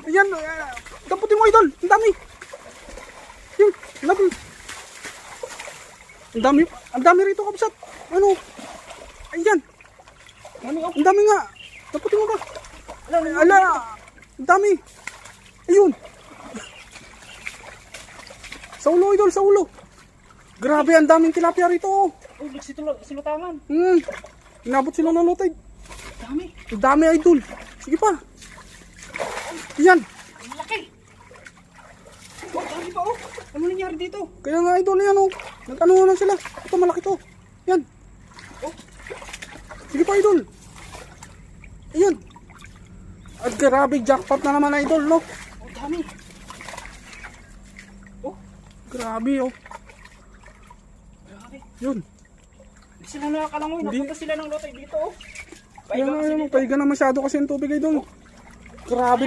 Ayan, damputin mo idol. Ang dami. Yun, ang dami. Ang dami rito kabsat. Ano? Ayan. Ang dami nga. Damputin mo ba? Ala, ang dami. Ayun. Sa ulo idol, sa ulo. Grabe, ang daming tilapia rito. Oh, silutangan. Inabot sila ng lotay. Dami. Ang dami idol. Sige pa. Yan. Ang laki. Oh, dami pa oh. Ano nangyari dito? Kaya nga idol yan oh. Nag-ano na sila. Ito malaki to. Yan. Oh. Sige pa idol. Ayun. At grabe, jackpot na naman idol no. Oh, dami. Oh, Grabe oh. grabe. Yun. Hindi sila nakakalangoy. Hindi. Napunta sila ng lotay dito oh. Kaya Paiga nga kasi yun, dito. paiga na masyado kasi yung tubig idol. Grabe,